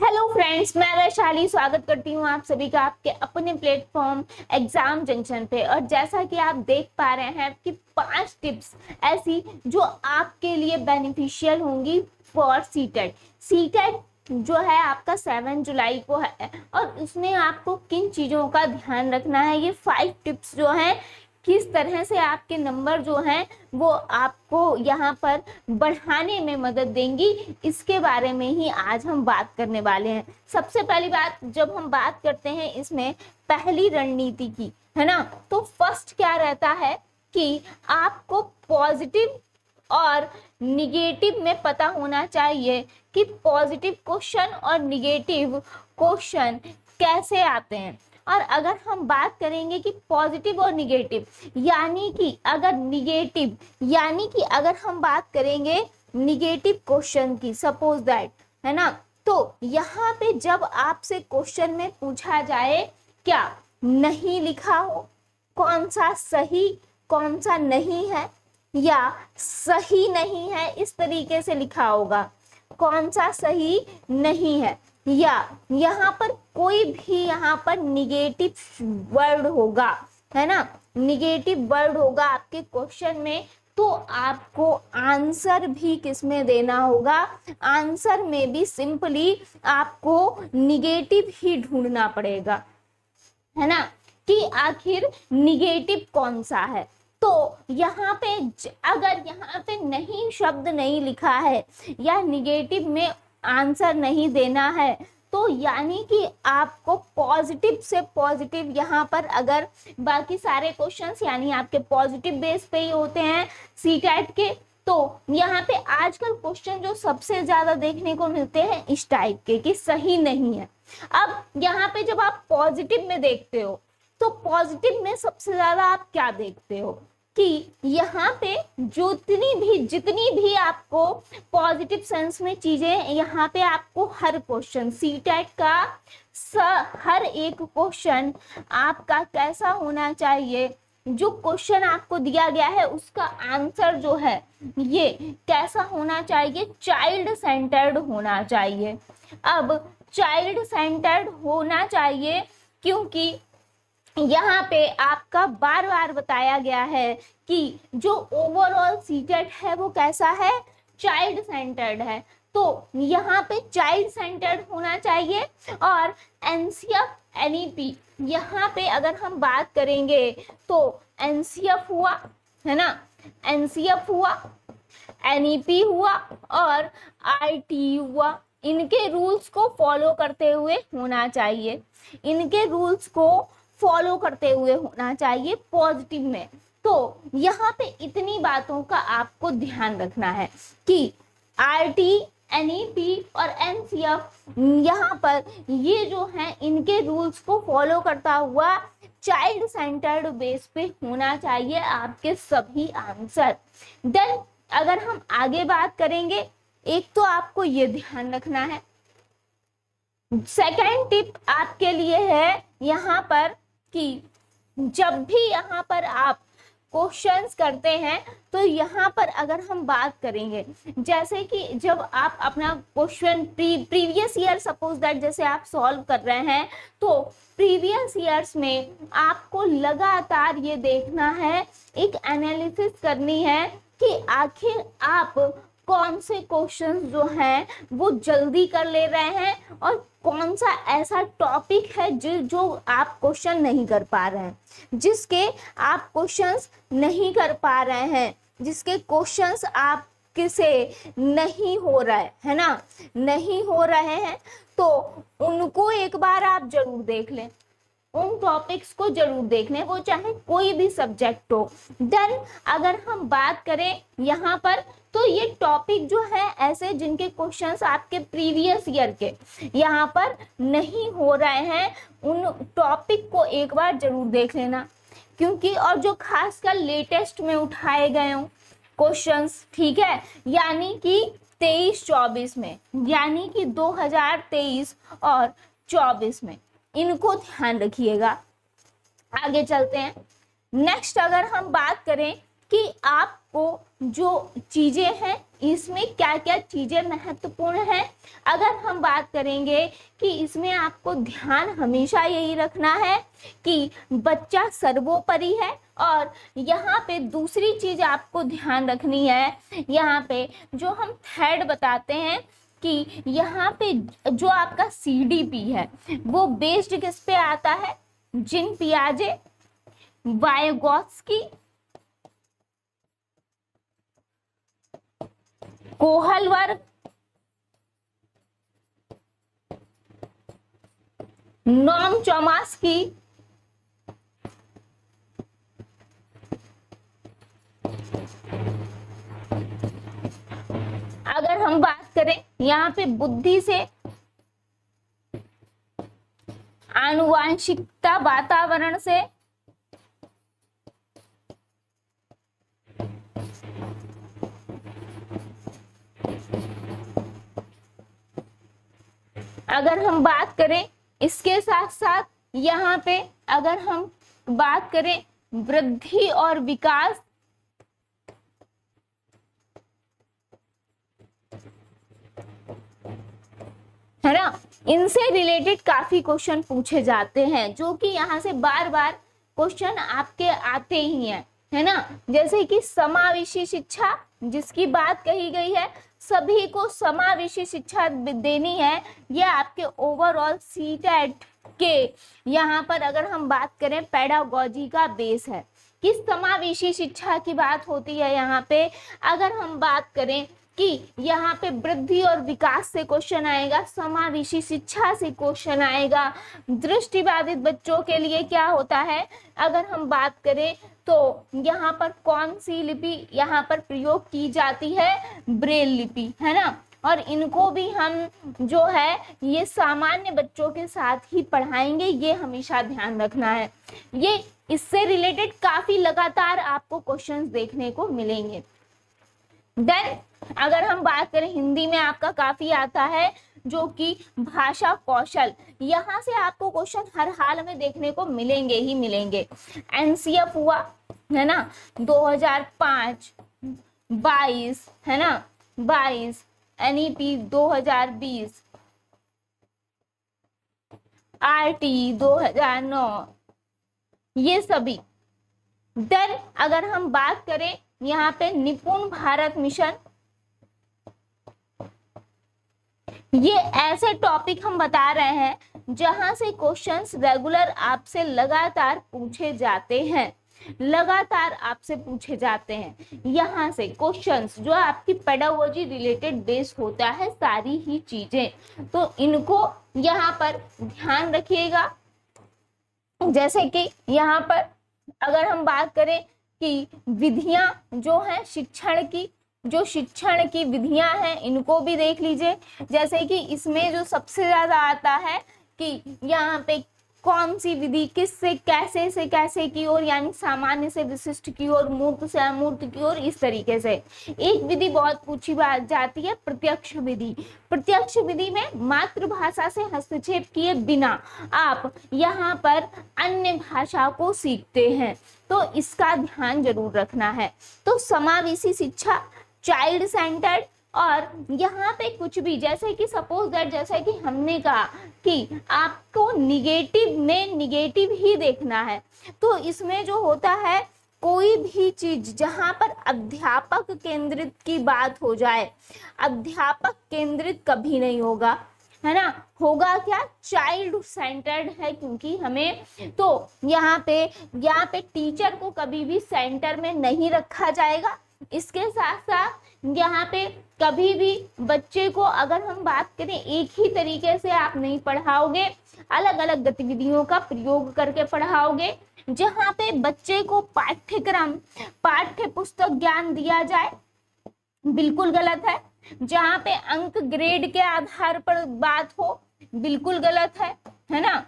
Hello friends, मैं वैशाली स्वागत करती हूँ आप सभी का आपके अपने प्लेटफॉर्म एग्जाम जंक्शन पे। और जैसा कि आप देख पा रहे हैं कि 5 टिप्स ऐसी जो आपके लिए बेनिफिशियल होंगी फॉर सीटेट। सीटेट जो है आपका 7 जुलाई को है और उसमें आपको किन चीज़ों का ध्यान रखना है, ये 5 टिप्स जो हैं किस तरह से आपके नंबर जो हैं वो आपको यहाँ पर बढ़ाने में मदद देंगी, इसके बारे में ही आज हम बात करने वाले हैं। सबसे पहली बात, जब हम बात करते हैं इसमें पहली रणनीति की, है ना, तो फर्स्ट क्या रहता है कि आपको पॉजिटिव और निगेटिव में पता होना चाहिए कि पॉजिटिव क्वेश्चन और निगेटिव क्वेश्चन कैसे आते हैं। और अगर हम बात करेंगे कि पॉजिटिव और निगेटिव, यानी कि अगर हम बात करेंगे निगेटिव क्वेश्चन की, सपोज दैट, है ना, तो यहाँ पे जब आपसे क्वेश्चन में पूछा जाए क्या नहीं लिखा हो, कौन सा सही कौन सा नहीं है, या सही नहीं है इस तरीके से लिखा होगा, कौन सा सही नहीं है, या यहाँ पर कोई भी यहाँ पर निगेटिव वर्ड होगा, है ना, निगेटिव वर्ड होगा आपके क्वेश्चन में, तो आपको आंसर भी किसमें देना होगा, आंसर में भी सिंपली आपको निगेटिव ही ढूंढना पड़ेगा, है ना, कि आखिर निगेटिव कौन सा है। तो यहाँ पे अगर यहाँ पे नहीं शब्द नहीं लिखा है या निगेटिव में आंसर नहीं देना है, तो यानी कि आपको पॉजिटिव से पॉजिटिव यहाँ पर, अगर बाकी सारे क्वेश्चंस यानी आपके पॉजिटिव बेस पे ही होते हैं सीटेट के, तो यहाँ पे आजकल क्वेश्चन जो सबसे ज्यादा देखने को मिलते हैं इस टाइप के कि सही नहीं है। अब यहाँ पे जब आप पॉजिटिव में देखते हो तो पॉजिटिव में सबसे ज्यादा आप क्या देखते हो कि यहाँ पे जितनी भी आपको पॉजिटिव सेंस में चीजें, यहाँ पे आपको हर क्वेश्चन सीटेट का हर एक क्वेश्चन आपका कैसा होना चाहिए, जो क्वेश्चन आपको दिया गया है उसका आंसर जो है ये कैसा होना चाहिए, चाइल्ड सेंटर्ड होना चाहिए। अब चाइल्ड सेंटर्ड होना चाहिए क्योंकि यहाँ पे आपका बार बार बताया गया है कि जो ओवरऑल सीटेट है वो कैसा है, चाइल्ड सेंटर्ड है। तो यहाँ पे चाइल्ड सेंटर्ड होना चाहिए। और एनसीएफ एनईपी, यहाँ पे अगर हम बात करेंगे तो एनसीएफ हुआ, है ना, एनसीएफ हुआ, एनईपी हुआ और आरटी हुआ, इनके रूल्स को फॉलो करते हुए होना चाहिए, इनके रूल्स को फॉलो करते हुए होना चाहिए पॉजिटिव में। तो यहाँ पे इतनी बातों का आपको ध्यान रखना है कि आरटी, एनईपी और एनसीएफ यहाँ पर ये जो है इनके रूल्स को फॉलो करता हुआ चाइल्ड सेंटर्ड बेस पे होना चाहिए आपके सभी आंसर। देन अगर हम आगे बात करेंगे, एक तो आपको ये ध्यान रखना है, सेकेंड टिप आपके लिए है यहाँ पर कि जब भी यहाँ पर आप क्वेश्चंस करते हैं तो यहाँ पर अगर हम बात करेंगे, जैसे कि जब आप अपना question previous year suppose that जैसे आप सॉल्व कर रहे हैं, तो प्रीवियस ईयर्स में आपको लगातार ये देखना है, एक एनालिसिस करनी है कि आखिर आप कौन से क्वेश्चंस जो हैं वो जल्दी कर ले रहे हैं और कौन सा ऐसा टॉपिक है जो आप क्वेश्चन नहीं कर पा रहे हैं, जिसके आप क्वेश्चंस नहीं कर पा रहे हैं, जिसके क्वेश्चंस आप किसे नहीं हो रहा है ना, नहीं हो रहे हैं, तो उनको एक बार आप जरूर देख लें, उन टॉपिक्स को जरूर देख लें, वो चाहे कोई भी सब्जेक्ट हो। देन अगर हम बात करें यहाँ पर, तो ये टॉपिक जो है ऐसे जिनके क्वेश्चंस आपके प्रीवियस ईयर के यहाँ पर नहीं हो रहे हैं, उन टॉपिक को एक बार जरूर देख लेना, क्योंकि और जो खासकर लेटेस्ट में उठाए गए हों क्वेश्चंस, ठीक है, यानी कि 23-24 में, यानी कि 2023 और 24 में, इनको ध्यान रखिएगा। आगे चलते हैं। नेक्स्ट अगर हम बात करें कि आपको जो चीजें हैं इसमें क्या क्या चीजें महत्वपूर्ण हैं। अगर हम बात करेंगे कि इसमें आपको ध्यान हमेशा यही रखना है कि बच्चा सर्वोपरि है। और यहाँ पे दूसरी चीज आपको ध्यान रखनी है, यहाँ पे जो हम थर्ड बताते हैं कि यहाँ पे जो आपका CDP है वो बेस्ड किस पे आता है, जीन पियाजे, वाइगोत्स्की, कोहल वर्ग, नॉम चॉम्स्की, अगर हम बात करें यहाँ पे बुद्धि से, आनुवांशिकता वातावरण से, अगर हम बात करें इसके साथ साथ यहाँ पे अगर हम बात करें वृद्धि और विकास, है ना, इनसे रिलेटेड काफी क्वेश्चन पूछे जाते हैं जो कि यहाँ से बार बार क्वेश्चन आपके आते ही हैं, है ना। जैसे कि समावेशी शिक्षा जिसकी बात कही गई है, सभी को समावेशी शिक्षा देनी है, ये आपके ओवरऑल सीटेट के यहाँ पर अगर हम बात करें पेडागोजी का बेस है। किस समावेशी शिक्षा की बात होती है यहाँ पे, अगर हम बात करें कि यहाँ पे वृद्धि और विकास से क्वेश्चन आएगा, समावेशी शिक्षा से क्वेश्चन आएगा। दृष्टिबाधित बच्चों के लिए क्या होता है, अगर हम बात करें तो यहाँ पर कौन सी लिपि यहाँ पर प्रयोग की जाती है, ब्रेल लिपि, है ना। और इनको भी हम जो है ये सामान्य बच्चों के साथ ही पढ़ाएंगे, ये हमेशा ध्यान रखना है। ये इससे रिलेटेड काफी लगातार आपको क्वेश्चंस देखने को मिलेंगे। देन अगर हम बात करें हिंदी में आपका काफी आता है जो कि भाषा कौशल, यहाँ से आपको क्वेश्चन हर हाल में देखने को मिलेंगे ही मिलेंगे। NCF हुआ, है ना, 2005, 22, है ना, 22, NEP 2020, RT 2009, ये सभी। देन अगर हम बात करें यहाँ पे निपुण भारत मिशन, ये ऐसे टॉपिक हम बता रहे हैं जहां से क्वेश्चंस रेगुलर आपसे लगातार पूछे जाते हैं, लगातार आपसे पूछे जाते हैं। यहाँ से क्वेश्चंस जो आपकी पेडागोजी रिलेटेड बेस होता है सारी ही चीजें, तो इनको यहाँ पर ध्यान रखिएगा। जैसे कि यहाँ पर अगर हम बात करें कि विधियां जो है शिक्षण की, जो शिक्षण की विधियां हैं इनको भी देख लीजिए। जैसे कि इसमें जो सबसे ज्यादा आता है कि यहाँ पे कौन सी विधि किस से कैसे की ओर, यानी सामान्य से विशिष्ट की ओर, मूर्त से अमूर्त की ओर, इस तरीके से। एक विधि बहुत पूछी बात जाती है, प्रत्यक्ष विधि। प्रत्यक्ष विधि में मातृभाषा से हस्तक्षेप किए बिना आप यहाँ पर अन्य भाषा को सीखते हैं, तो इसका ध्यान जरूर रखना है। तो समावेशी शिक्षा, चाइल्ड सेंटर्ड, और यहाँ पे कुछ भी जैसे कि सपोज दैट, जैसे कि हमने कहा कि आपको निगेटिव में निगेटिव ही देखना है, तो इसमें जो होता है कोई भी चीज जहां पर अध्यापक केंद्रित की बात हो जाए, अध्यापक केंद्रित कभी नहीं होगा, है ना, होगा क्या, चाइल्ड सेंटर्ड है, क्योंकि हमें तो यहाँ पे टीचर को कभी भी सेंटर में नहीं रखा जाएगा। इसके साथ साथ यहाँ पे कभी भी बच्चे को अगर हम बात करें एक ही तरीके से आप नहीं पढ़ाओगे, अलग अलग गतिविधियों का प्रयोग करके पढ़ाओगे। जहाँ पे बच्चे को पाठ्यक्रम, पाठ्य पुस्तक ज्ञान दिया जाए, बिल्कुल गलत है। जहाँ पे अंक ग्रेड के आधार पर बात हो, बिल्कुल गलत है ना।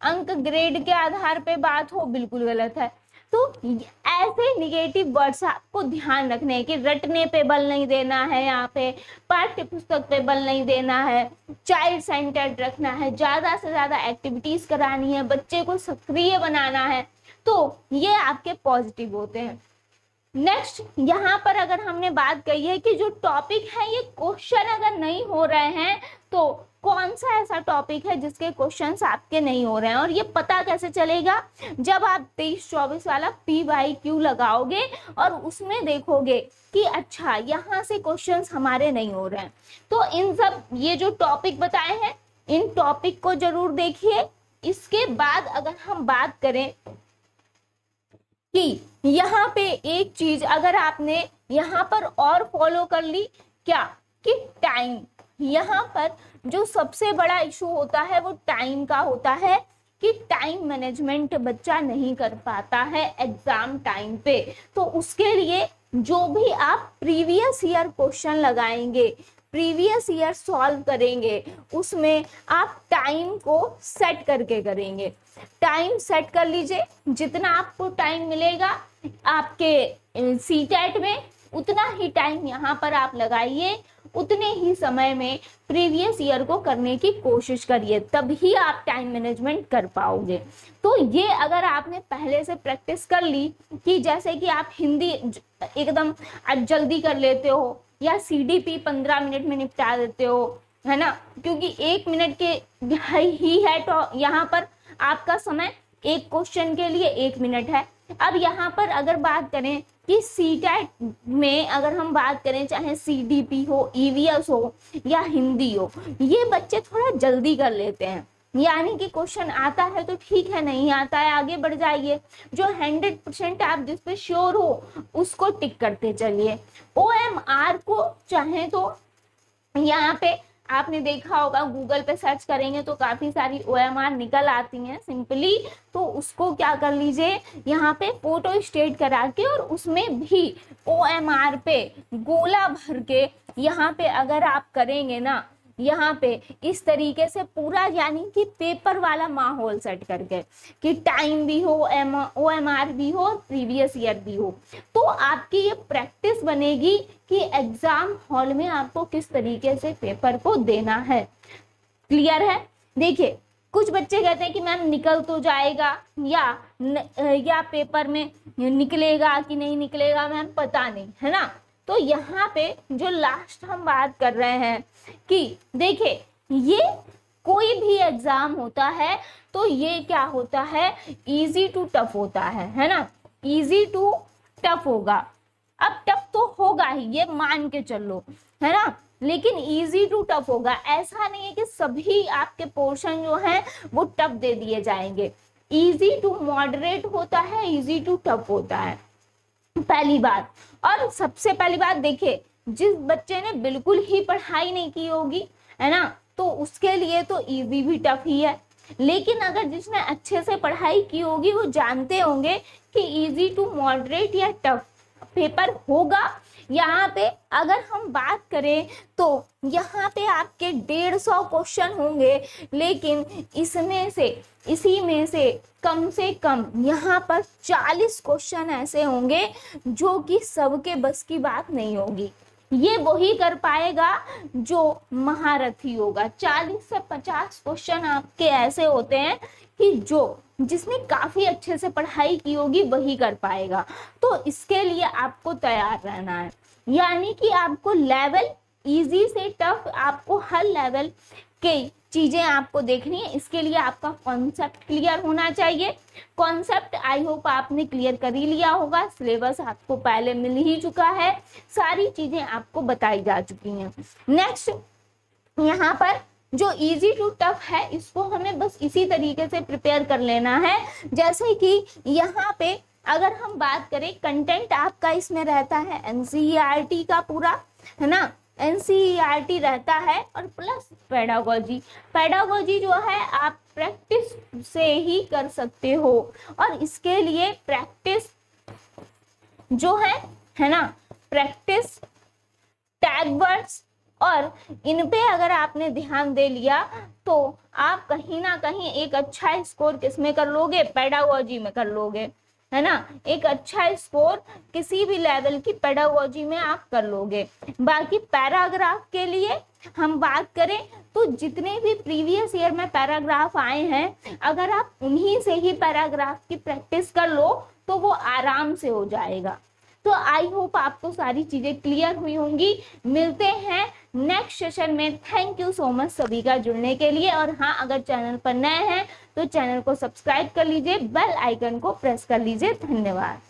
अंक ग्रेड के आधार पे बात हो, बिल्कुल गलत है। तो ऐसे निगेटिव वर्ड्स आपको ध्यान रखने हैं कि रटने पे बल नहीं देना है, यहाँ पे पाठ्य पुस्तक पे बल नहीं देना है, चाइल्ड सेंटर्ड रखना है, ज्यादा से ज्यादा एक्टिविटीज करानी है, बच्चे को सक्रिय बनाना है, तो ये आपके पॉजिटिव होते हैं। नेक्स्ट यहाँ पर अगर हमने बात कही है कि जो टॉपिक है ये क्वेश्चन अगर नहीं हो रहे हैं तो कौन सा ऐसा टॉपिक है जिसके क्वेश्चंस आपके नहीं हो रहे हैं, और ये पता कैसे चलेगा, जब आप 23-24 वाला PYQ लगाओगे और उसमें देखोगे कि अच्छा यहाँ से क्वेश्चंस हमारे नहीं हो रहे हैं। तो इन सब ये जो टॉपिक बताए हैं इन टॉपिक को जरूर देखिए। इसके बाद अगर हम बात करें कि यहाँ पे एक चीज अगर आपने यहाँ पर और फॉलो कर ली, क्या कि टाइम, यहाँ पर जो सबसे बड़ा इशू होता है वो टाइम का होता है कि टाइम मैनेजमेंट बच्चा नहीं कर पाता है एग्जाम टाइम पे। तो उसके लिए जो भी आप प्रीवियस ईयर क्वेश्चन लगाएंगे, प्रीवियस ईयर सॉल्व करेंगे, उसमें आप टाइम को सेट करके करेंगे। टाइम सेट कर लीजिए, जितना आपको टाइम मिलेगा आपके सीटेट में उतना ही टाइम यहाँ पर आप लगाइए, उतने ही समय में प्रीवियस ईयर को करने की कोशिश करिए, तभी आप टाइम मैनेजमेंट कर पाओगे। तो ये अगर आपने पहले से प्रैक्टिस कर ली कि जैसे कि आप हिंदी एकदम जल्दी कर लेते हो या CDP 15 मिनट में निपटा देते हो, है ना, क्योंकि 1 मिनट के ही है तो यहाँ पर आपका समय एक क्वेश्चन के लिए 1 मिनट है। अब यहाँ पर अगर बात करें कि सीटेट में अगर हम बात करें चाहे CDP हो, EVS हो या हिंदी हो, ये बच्चे थोड़ा जल्दी कर लेते हैं, यानी कि क्वेश्चन आता है तो ठीक है, नहीं आता है आगे बढ़ जाइए, जो 100% आप जिस पे श्योर हो उसको टिक करते चलिए। OMR को चाहे तो यहाँ पे आपने देखा होगा गूगल पे सर्च करेंगे तो काफी सारी OMR निकल आती हैं सिंपली, तो उसको क्या कर लीजिए यहाँ पे फोटो स्टेट करा के और उसमें भी OMR पे गोला भर के यहाँ पे अगर आप करेंगे ना, यहाँ पे इस तरीके से पूरा यानी कि पेपर वाला माहौल सेट करके कि टाइम भी हो, OMR भी हो, प्रीवियस ईयर भी हो, तो आपकी ये प्रैक्टिस बनेगी कि एग्जाम हॉल में आपको किस तरीके से पेपर को देना है। क्लियर है? देखिए कुछ बच्चे कहते हैं कि मैम निकल तो जाएगा या पेपर में निकलेगा कि नहीं निकलेगा मैम पता नहीं, है ना। तो यहाँ पे जो लास्ट हम बात कर रहे हैं कि देखिए ये कोई भी एग्जाम होता है तो ये क्या होता है, इजी टू टफ होता है ना, इजी टू टफ होगा। अब टफ तो होगा ही, ये मान के चलो, है ना, लेकिन इजी टू टफ होगा। ऐसा नहीं है कि सभी आपके पोर्शन जो है वो टफ दे दिए जाएंगे, इजी टू मॉडरेट होता है, इजी टू टफ होता है, पहली बात। और सबसे पहली बात देखिए, जिस बच्चे ने बिल्कुल ही पढ़ाई नहीं की होगी, है ना, तो उसके लिए तो इजी भी टफ ही है, लेकिन अगर जिसने अच्छे से पढ़ाई की होगी वो जानते होंगे कि इजी टू मॉडरेट या टफ पेपर होगा। यहाँ पे अगर हम बात करें तो यहाँ पे आपके 150 क्वेश्चन होंगे, लेकिन इसी में से कम यहाँ पर 40 क्वेश्चन ऐसे होंगे जो कि सबके बस की बात नहीं होगी। ये वही कर पाएगा जो महारथी होगा। 40 से 50 क्वेश्चन आपके ऐसे होते हैं कि जिसने काफी अच्छे से पढ़ाई की होगी वही कर पाएगा। तो इसके लिए आपको तैयार रहना है, यानी कि आपको लेवल इजी से टफ, आपको हर लेवल के चीजें आपको देखनी है। इसके लिए आपका कॉन्सेप्ट क्लियर होना चाहिए। कॉन्सेप्ट आई होप आपने क्लियर कर ही लिया होगा, सिलेबस आपको पहले मिल ही चुका है, सारी चीजें आपको बताई जा चुकी हैं। नेक्स्ट यहाँ पर जो इजी टू टफ है इसको हमें बस इसी तरीके से प्रिपेयर कर लेना है, जैसे कि यहाँ पे अगर हम बात करें कंटेंट आपका इसमें रहता है NCERT का पूरा, है ना, NCERT रहता है और प्लस पेडागोजी जो है आप प्रैक्टिस से ही कर सकते हो, और इसके लिए प्रैक्टिस जो है ना, प्रैक्टिस टैग वर्ड्स और इन पे अगर आपने ध्यान दे लिया तो आप कहीं ना कहीं एक अच्छा स्कोर किसमें कर लोगे, पेडागोजी में कर लोगे, है ना, एक अच्छा स्कोर किसी भी लेवल की पेडागोजी में आप कर लोगे। बाकी पैराग्राफ के लिए हम बात करें तो जितने भी प्रीवियस ईयर में पैराग्राफ आए हैं, अगर आप उन्हीं से ही पैराग्राफ की प्रैक्टिस कर लो तो वो आराम से हो जाएगा। तो आई होप आपको सारी चीजें क्लियर हुई होंगी। मिलते हैं नेक्स्ट सेशन में। थैंक यू सो मच सभी का जुड़ने के लिए। और हाँ, अगर चैनल पर नए हैं तो चैनल को सब्सक्राइब कर लीजिए, बेल आइकन को प्रेस कर लीजिए। धन्यवाद।